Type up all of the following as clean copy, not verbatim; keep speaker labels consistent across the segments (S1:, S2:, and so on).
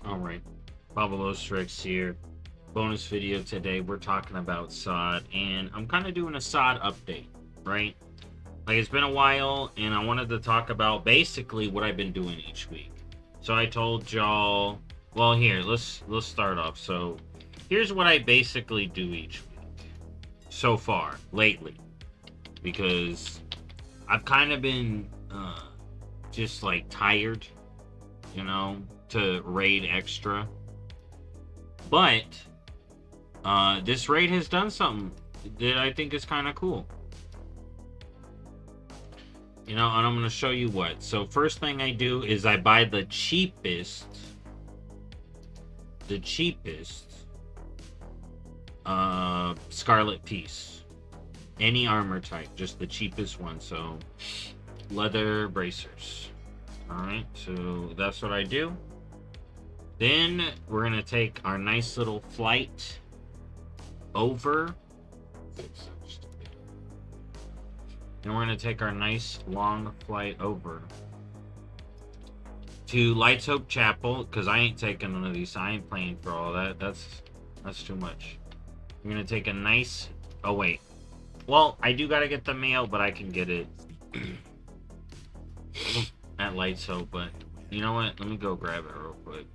S1: Alright, BobalosRex here. Bonus video today, we're talking about SOD, and I'm kind of doing a SOD update, right? Like, it's been a while, and I wanted to talk about basically what I've been doing each week. So I told y'all, well, here, let's start off. So, here's what I basically do each week so far, lately, because I've kind of been, just, like, tired, you know, to raid extra. But this raid has done something that I think is kind of cool. You know, and I'm going to show you what. So first thing I do is I buy the cheapest Scarlet piece. Any armor type, just the cheapest one. So leather bracers. Alright, so that's what I do. Then we're going to take our nice little flight over. And we're going to take our nice long flight over to Lights Hope Chapel, because I ain't taking none of these. I ain't playing for all that. That's too much. We're going to take a nice... Oh, wait. Well, I do got to get the mail, but I can get it at Lights Hope. But you know what? Let me go grab it real quick.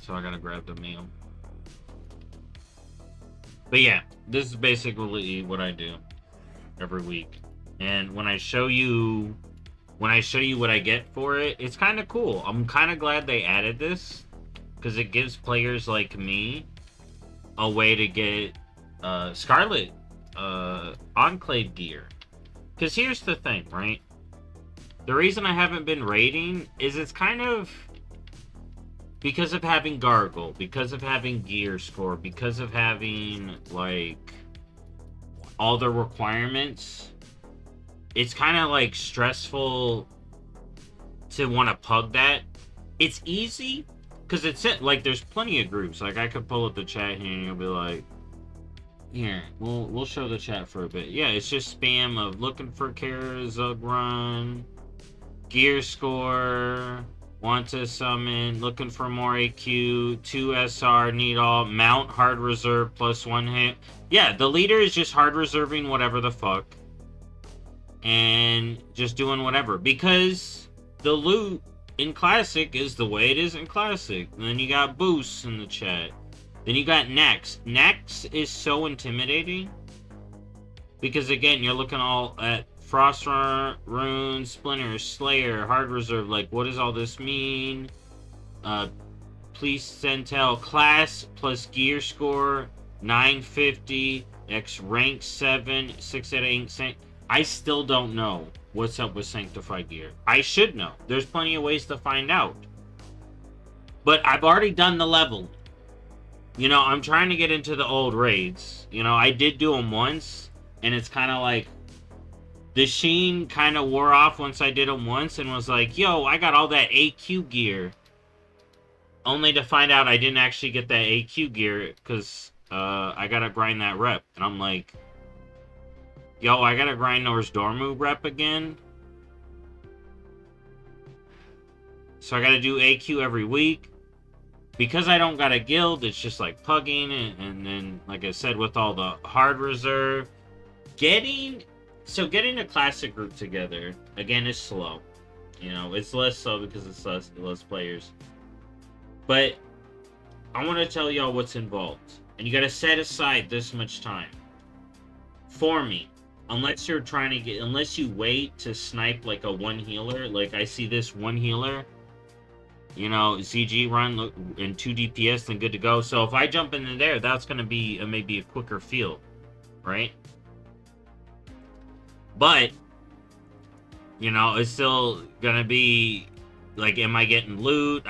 S1: So I gotta grab the mail. But yeah, this is basically what I do every week. And when I show you what I get for it, it's kind of cool. I'm kind of glad they added this, because it gives players like me a way to get Scarlet Enclave gear. Because here's the thing, right? The reason I haven't been raiding is it's kind of because of having Gargle, because of having Gear Score, because of having, like, all the requirements. It's kind of, like, stressful to want to pug that. It's easy, because it's, like, there's plenty of groups. Like, I could pull up the chat here, and you'll be like, here, we'll show the chat for a bit. Yeah, it's just spam of looking for Kara, Zug Run, Gear Score... Want to summon, looking for more AQ, 2 SR, need all, mount, hard reserve, plus 1 hit. Yeah, the leader is just hard reserving whatever the fuck. And just doing whatever. Because the loot in Classic is the way it is in Classic. And then you got boosts in the chat. Then you got Next. Next is so intimidating. Because again, you're looking all at Frost Rune, Splinter, Slayer, Hard Reserve, like, what does all this mean? Please Centel, class plus gear score, 950, X rank 7, 6 out of 8. I still don't know what's up with Sanctified gear. I should know. There's plenty of ways to find out. But I've already done the level. You know, I'm trying to get into the old raids. You know, I did do them once, and it's kind of like, the sheen kind of wore off once I did them once and was like, yo, I got all that AQ gear. Only to find out I didn't actually get that AQ gear because I gotta grind that rep. And I'm like, yo, I gotta grind Nor's Dormu rep again. So I gotta do AQ every week. Because I don't got a guild, it's just like pugging. And then, like I said, with all the hard reserve, getting a Classic group together, again, is slow. You know, it's less so because it's less players. But I want to tell y'all what's involved. And you got to set aside this much time. For me, unless you're trying to get... Unless you wait to snipe, like, a one healer. Like, I see this one healer. You know, ZG run and 2 DPS, then good to go. So if I jump into there, that's going to be maybe a quicker field. Right? But, you know, it's still gonna be, like, am I getting loot?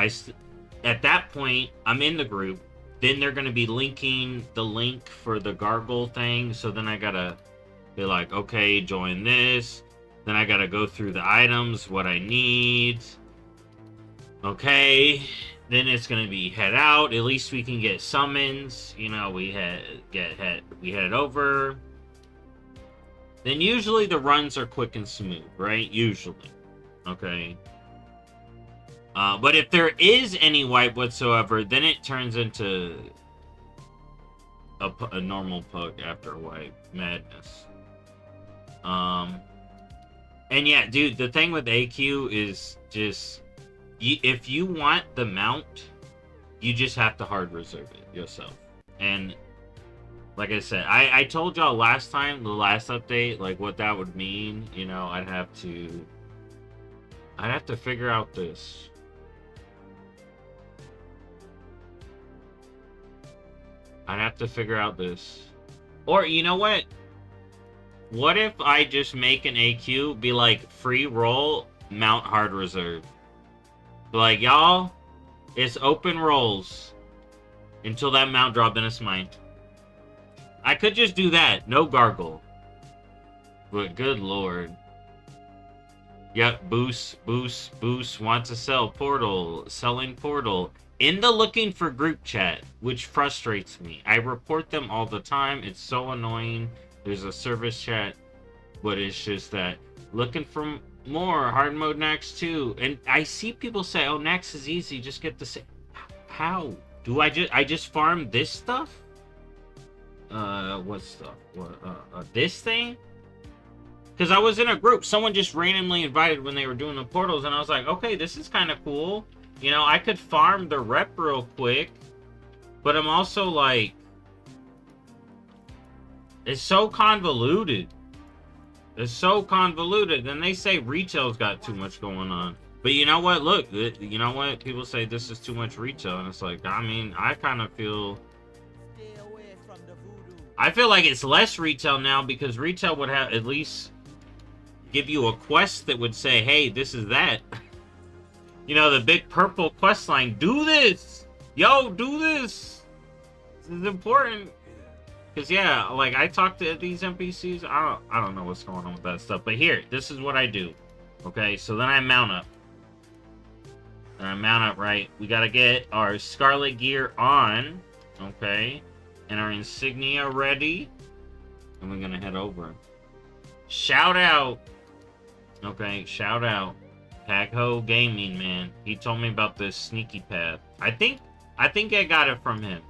S1: At that point, I'm in the group. Then they're gonna be linking the link for the Gargle thing. So then I gotta be like, okay, join this. Then I gotta go through the items, what I need. Okay. Then it's gonna be head out. At least we can get summons. You know, we head over. Then usually the runs are quick and smooth, right? Usually. Okay. But if there is any wipe whatsoever, then it turns into a normal pug after wipe. Madness. And yeah, dude, the thing with AQ is just, if you want the mount, you just have to hard reserve it yourself. And like I said, I told y'all last time, the last update, like what that would mean. You know, I'd have to figure out this. I'd have to figure out this. Or, you know what? What if I just make an AQ be like, free roll, mount hard reserve? Be like, y'all, it's open rolls until that mount drop, then it's mine. I could just do that. No gargle. But good lord. Yep, boost. Want to sell portal. Selling portal. In the looking for group chat, which frustrates me. I report them all the time. It's so annoying. There's a service chat, but it's just that looking for more hard mode Nax 2. And I see people say, "Oh, Nax is easy. Just get the same." How do I just farm this stuff? What stuff? What this thing? Because I was in a group, someone just randomly invited when they were doing the portals, and I was like, okay, this is kind of cool. You know, I could farm the rep real quick, but I'm also like, it's so convoluted. It's so convoluted. And they say retail's got too much going on. But you know what? Look, you know what? People say this is too much retail. And it's like, I mean, I kind of feel... I feel like it's less retail now because retail would have at least give you a quest that would say, hey, this is that. You know, the big purple quest line. Do this! Yo, do this! This is important. Because, yeah, like, I talk to these NPCs. I don't know what's going on with that stuff. But here, this is what I do. Okay, so then I mount up. And I mount up, right? We got to get our Scarlet gear on. Okay. And our insignia ready. And we're going to head over. Shout out. Okay, shout out. Pagho Gaming, man. He told me about this sneaky path. I think I got it from him.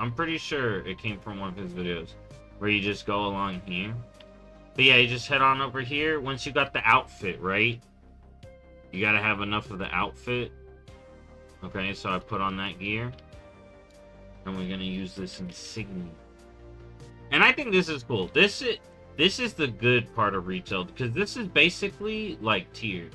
S1: I'm pretty sure it came from one of his videos. Where you just go along here. But yeah, you just head on over here. Once you got the outfit, right? You got to have enough of the outfit. Okay, so I put on that gear. And we're going to use this insignia. And I think this is cool. This is the good part of retail. Because this is basically like tiered.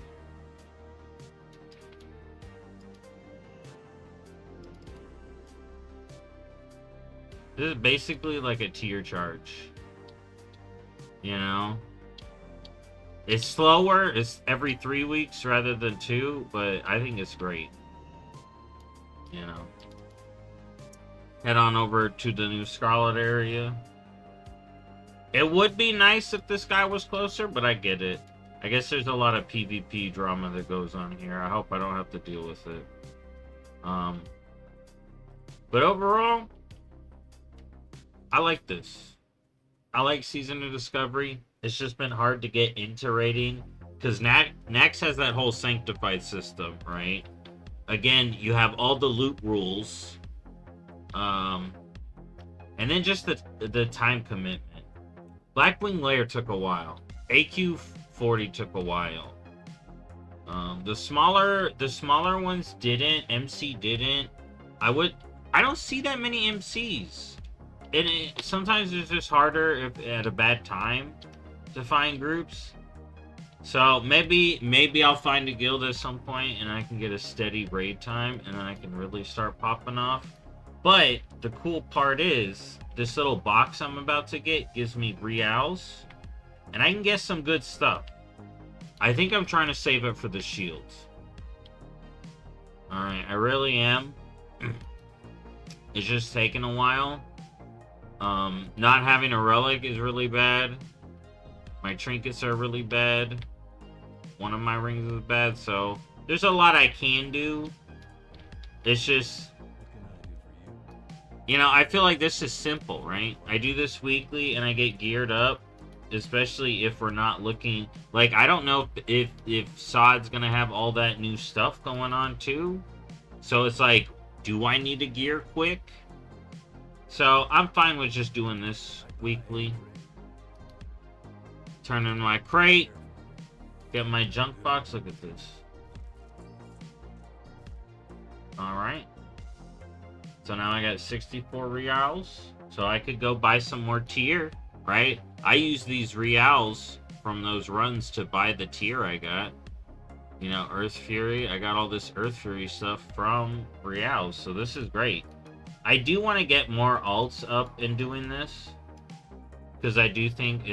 S1: This is basically like a tier charge. You know? It's slower. It's every 3 weeks rather than 2. But I think it's great. You know? Head on over to the new Scarlet area. It would be nice if this guy was closer, but I get it. I guess there's a lot of PvP drama that goes on here. I hope I don't have to deal with it. But overall, I like this. I like Season of Discovery. It's just been hard to get into raiding. Because Nax has that whole Sanctified system, right? Again, you have all the loot rules. And then just the time commitment. Blackwing Lair took a while. AQ40 took a while. The smaller ones didn't. MC didn't. I don't see that many MCs. Sometimes it's just harder if at a bad time to find groups. So maybe I'll find a guild at some point and I can get a steady raid time and then I can really start popping off. But the cool part is this little box I'm about to get gives me reals and I can get some good stuff. I think I'm trying to save it for the shields. Alright, I really am. It's just taking a while. Not having a relic is really bad. My trinkets are really bad. One of my rings is bad, so there's a lot I can do. It's just, you know, I feel like this is simple, right? I do this weekly and I get geared up. especially if we're not looking like, I don't know if Sod's gonna have all that new stuff going on too. So it's like, do I need to gear quick? So I'm fine with just doing this weekly. Turn in my crate. Get my junk box. Look at this. Alright. So now I got 64 reals. So I could go buy some more tier, right? I use these reals from those runs to buy the tier I got. You know, Earth Fury. I got all this Earth Fury stuff from reals. So this is great. I do want to get more alts up in doing this. Because I do think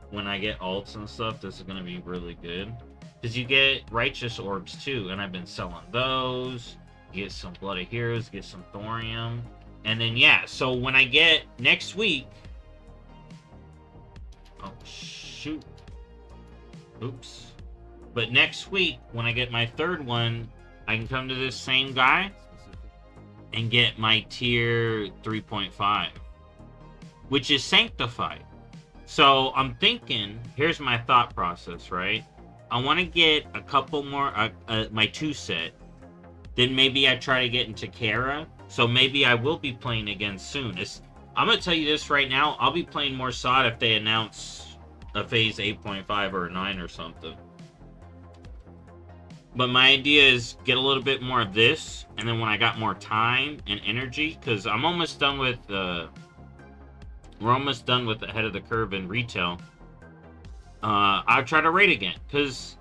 S1: when I get alts and stuff, this is going to be really good. Because you get righteous orbs too, and I've been selling those. You get some Blood of Heroes, get some thorium. And then, yeah, so when I get next week... Oh, shoot. Oops. But next week, when I get my third one, I can come to this same guy and get my tier 3.5, which is sanctified. So I'm thinking, here's my thought process, right? I want to get a couple more, my 2 set. Then maybe I try to get into Kara. So maybe I will be playing again soon. I'm going to tell you this right now. I'll be playing more SOD if they announce a phase 8.5 or a 9 or something. But my idea is get a little bit more of this. And then when I got more time and energy, because I'm almost done with... we're almost done with Ahead of the Curve in retail. I'll try to raid again, because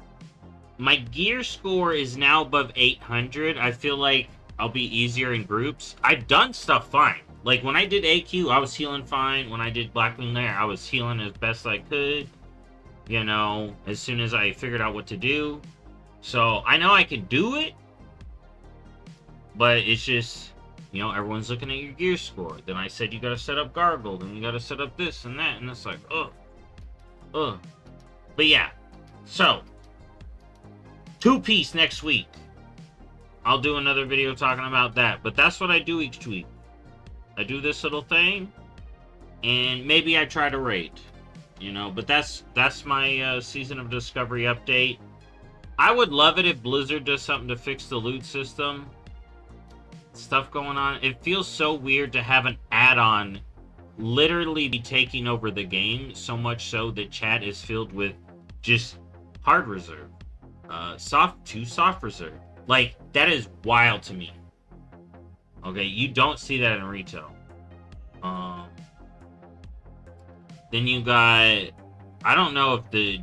S1: my gear score is now above 800. I feel like I'll be easier in groups. I've done stuff fine. Like, when I did AQ, I was healing fine. When I did Blackwing Lair, I was healing as best I could. You know, as soon as I figured out what to do. So, I know I can do it. But it's just... You know, everyone's looking at your gear score. Then I said you gotta set up Gargle, then you gotta set up this and that, and it's like, ugh. Ugh. But yeah. So, 2-piece next week. I'll do another video talking about that. But that's what I do each week. I do this little thing, and maybe I try to raid. You know, but that's my Season of Discovery update. I would love it if Blizzard does something to fix the loot system. Stuff going on. It feels so weird to have an add-on literally be taking over the game, so much so that chat is filled with just hard reserve, soft reserve. Like, that is wild to me. Okay, you don't see that in retail. Then you got, I don't know if the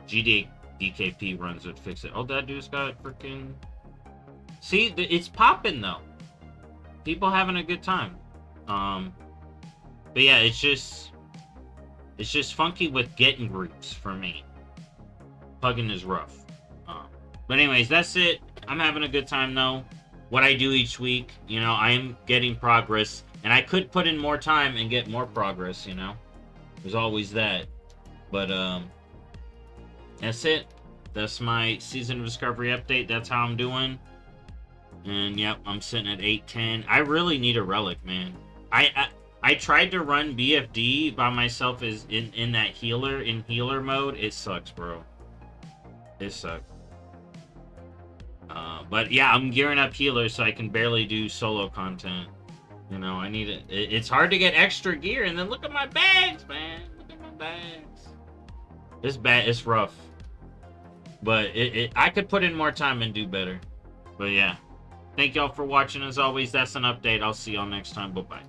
S1: GD DKP runs would fix it. Oh, that dude's got freaking... See, it's popping though. People having a good time. But yeah, it's just funky with getting groups for me. Hugging is rough. But anyways, that's it. I'm having a good time though. What I do each week, you know, I am getting progress, and I could put in more time and get more progress. You know, there's always that. But that's it. That's my Season of Discovery update. That's how I'm doing. And yep, I'm sitting at 810. I really need a relic, man. I tried to run BFD by myself as in that healer mode. It sucks, bro. It sucks. But yeah, I'm gearing up healer so I can barely do solo content. You know, I need it. It's hard to get extra gear, and then look at my bags, man. Look at my bags. It's rough. But I could put in more time and do better. But yeah. Thank y'all for watching. As always, that's an update. I'll see y'all next time. Bye-bye.